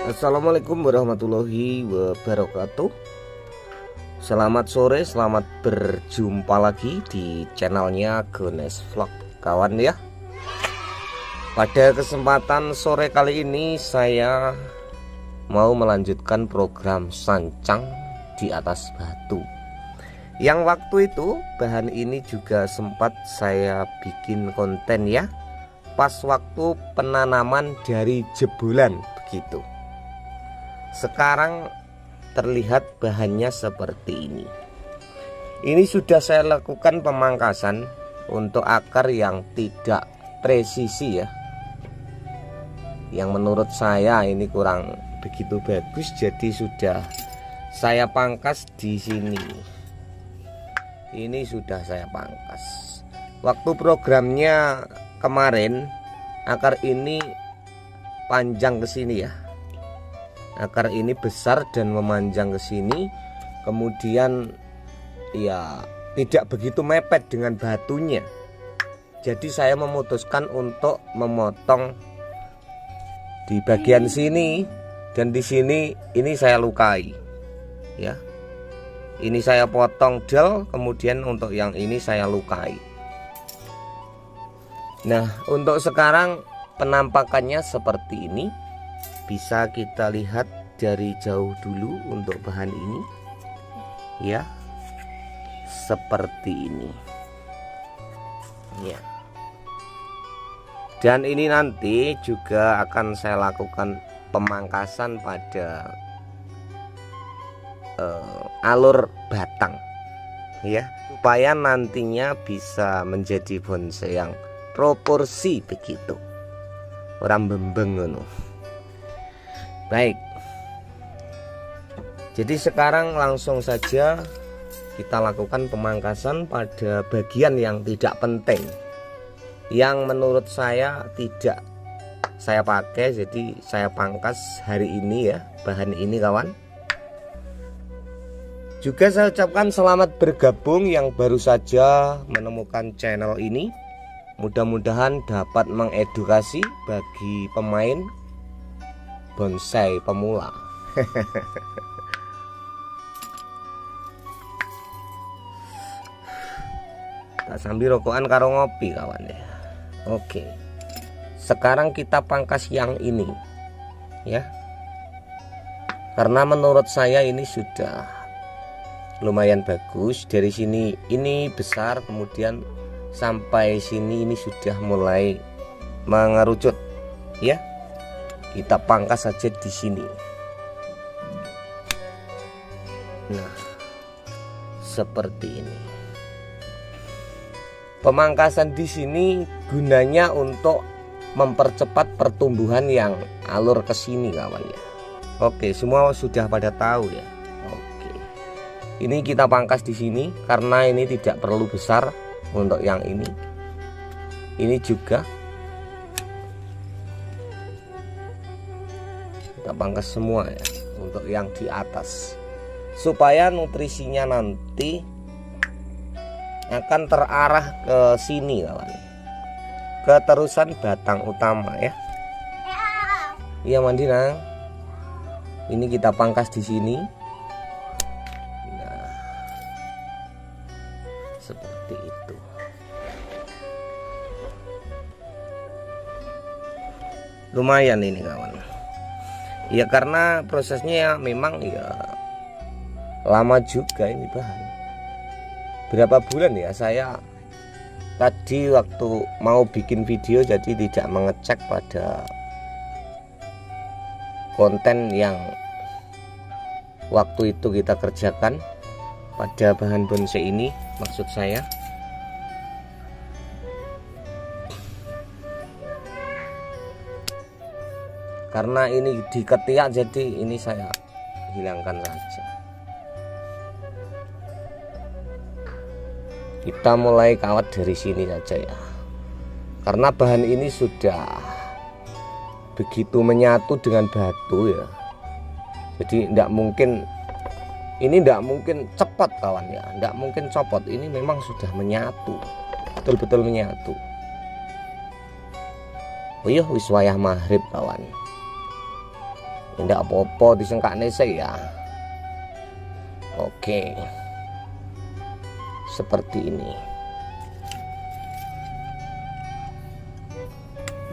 Assalamualaikum warahmatullahi wabarakatuh. Selamat sore, selamat berjumpa lagi di channelnya Gones Vlog kawan ya. Pada kesempatan sore kali ini saya mau melanjutkan program sancang di atas batu. Yang waktu itu bahan ini juga sempat saya bikin konten ya, pas waktu penanaman dari jebolan begitu. Sekarang terlihat bahannya seperti ini. Ini sudah saya lakukan pemangkasan untuk akar yang tidak presisi ya, yang menurut saya ini kurang begitu bagus, jadi sudah saya pangkas di sini. Ini sudah saya pangkas. Waktu programnya kemarin akar ini panjang ke sini ya. Akar ini besar dan memanjang ke sini, kemudian ya tidak begitu mepet dengan batunya. Jadi saya memutuskan untuk memotong di bagian sini dan di sini ini saya lukai. Ya. Ini saya potong del, kemudian untuk yang ini saya lukai. Nah, untuk sekarang penampakannya seperti ini. Bisa kita lihat dari jauh dulu untuk bahan ini ya, seperti ini ya. Dan ini nanti juga akan saya lakukan pemangkasan pada alur batang ya, supaya nantinya bisa menjadi bonsai yang proporsi begitu, orang bembeng ngono. Baik, jadi sekarang langsung saja kita lakukan pemangkasan pada bagian yang tidak penting, yang menurut saya tidak saya pakai, jadi saya pangkas hari ini ya, bahan ini kawan. Juga saya ucapkan selamat bergabung yang baru saja menemukan channel ini. Mudah-mudahan dapat mengedukasi bagi pemain bonsai pemula. Tak sambil rokokan karo ngopi kawan ya. Oke, sekarang kita pangkas yang ini ya, karena menurut saya ini sudah lumayan bagus. Dari sini ini besar, kemudian sampai sini ini sudah mulai mengerucut ya. Kita pangkas saja di sini. Nah, seperti ini. Pemangkasan di sini gunanya untuk mempercepat pertumbuhan yang alur ke sini kawan ya. Oke, semua sudah pada tahu ya. Oke. Ini kita pangkas di sini karena ini tidak perlu besar untuk yang ini. Ini juga kita pangkas semua ya untuk yang di atas, supaya nutrisinya nanti akan terarah ke sini kawan, keterusan batang utama ya. Iya mandi nang. Ini kita pangkas di sini. Nah, seperti itu. Lumayan ini kawan. Ya karena prosesnya memang ya lama juga ini bahan. Berapa bulan ya saya tadi waktu mau bikin video, jadi tidak mengecek pada konten yang waktu itu kita kerjakan pada bahan bonsai ini, maksud saya. Karena ini diketiak, jadi ini saya hilangkan saja. Kita mulai kawat dari sini saja ya, karena bahan ini sudah begitu menyatu dengan batu ya, jadi tidak mungkin, ini tidak mungkin cepat kawan ya, tidak mungkin copot. Ini memang sudah menyatu, betul-betul menyatu. Oh iya, wis wayah maghrib kawan. Tidak apa-apa disengkakne ya. Oke, seperti ini.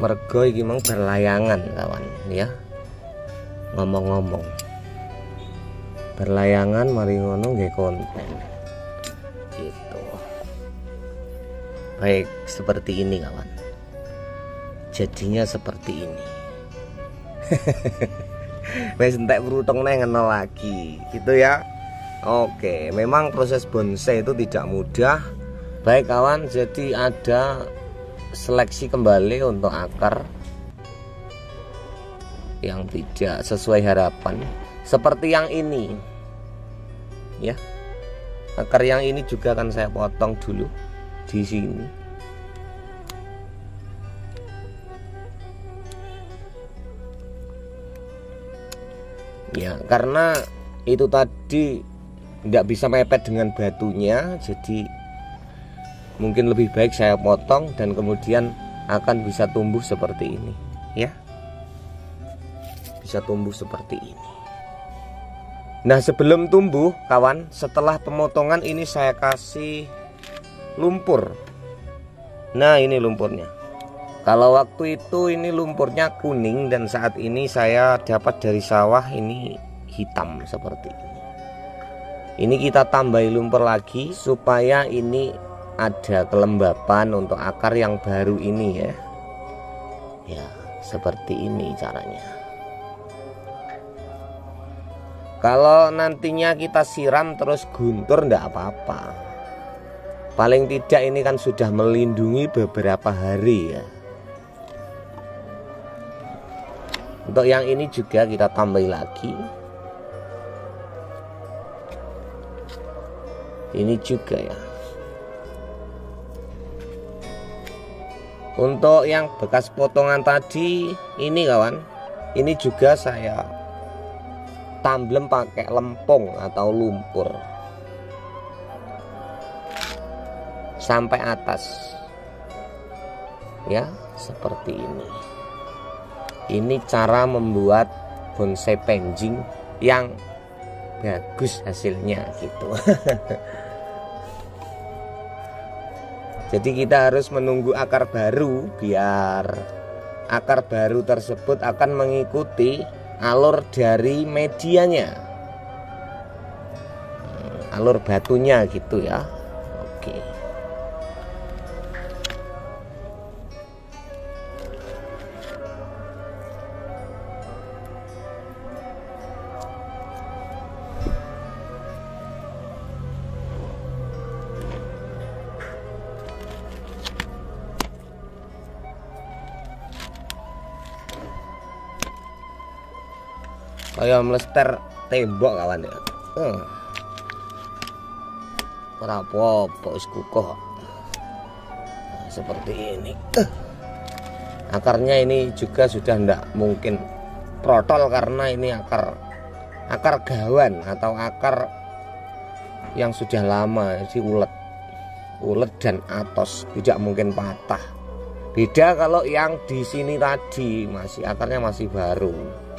Mergo iki mang berlayangan kawan ya. Ngomong-ngomong berlayangan mari ngono nggih konten gitu. Baik, seperti ini kawan. Jadinya seperti ini. Wes entek berutang ngono lagi gitu ya. Oke, memang proses bonsai itu tidak mudah. Baik kawan, jadi ada seleksi kembali untuk akar yang tidak sesuai harapan seperti yang ini ya. Akar yang ini juga akan saya potong dulu di sini. Ya, karena itu tadi tidak bisa mepet dengan batunya, jadi mungkin lebih baik saya potong dan kemudian akan bisa tumbuh seperti ini ya. Bisa tumbuh seperti ini. Nah, sebelum tumbuh kawan, setelah pemotongan ini saya kasih lumpur. Nah, ini lumpurnya. Kalau waktu itu ini lumpurnya kuning dan saat ini saya dapat dari sawah ini hitam seperti ini. Ini kita tambahi lumpur lagi supaya ini ada kelembapan untuk akar yang baru ini ya. Ya, seperti ini caranya. Kalau nantinya kita siram terus guntur ndak apa-apa. Paling tidak ini kan sudah melindungi beberapa hari ya. Untuk yang ini juga kita tambahi lagi. Ini juga ya. Untuk yang bekas potongan tadi ini kawan, ini juga saya tamblem pakai lempung atau lumpur sampai atas ya, seperti ini. Ini cara membuat bonsai penjing yang bagus hasilnya gitu. Jadi kita harus menunggu akar baru, biar akar baru tersebut akan mengikuti alur dari medianya, alur batunya gitu ya. Oke. Kayak melester tembok kawan ya. Ora apa-apa wis kukuh. Nah, seperti ini. Akarnya ini juga sudah ndak mungkin protol karena ini akar gawan atau akar yang sudah lama, jadi ulet dan atos, tidak mungkin patah. Beda kalau yang di sini tadi masih akarnya masih baru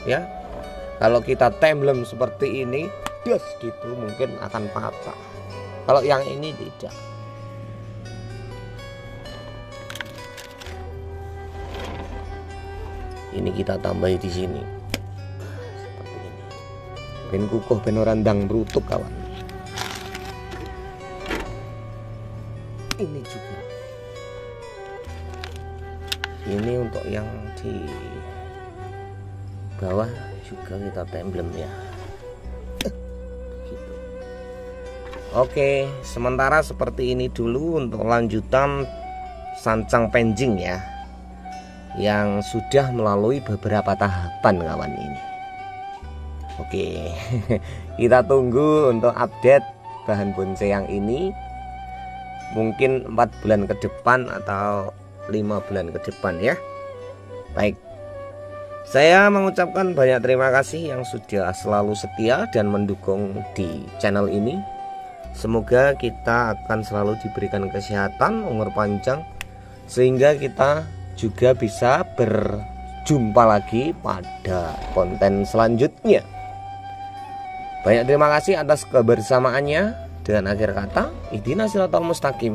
ya. Kalau kita temblem seperti ini, das gitu mungkin akan patah. Kalau yang ini tidak. Ini kita tambahi di sini. Seperti ini. Ben kukuh ben ora ndang mrutuk kawan. Ini juga. Ini untuk yang di bawah juga kita temblem ya. Gitu. Oke, sementara seperti ini dulu untuk lanjutan sancang penjing ya, yang sudah melalui beberapa tahapan kawan ini. Oke, kita tunggu untuk update bahan bonsai yang ini. Mungkin 4 bulan ke depan atau 5 bulan ke depan ya. Baik, saya mengucapkan banyak terima kasih yang sudah selalu setia dan mendukung di channel ini. Semoga kita akan selalu diberikan kesehatan, umur panjang, sehingga kita juga bisa jumpa lagi pada konten selanjutnya. Banyak terima kasih atas kebersamaannya. Dengan akhir kata, ihdinas siratal mustaqim.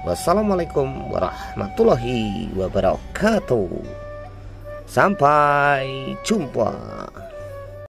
Wassalamualaikum warahmatullahi wabarakatuh. Sampai jumpa.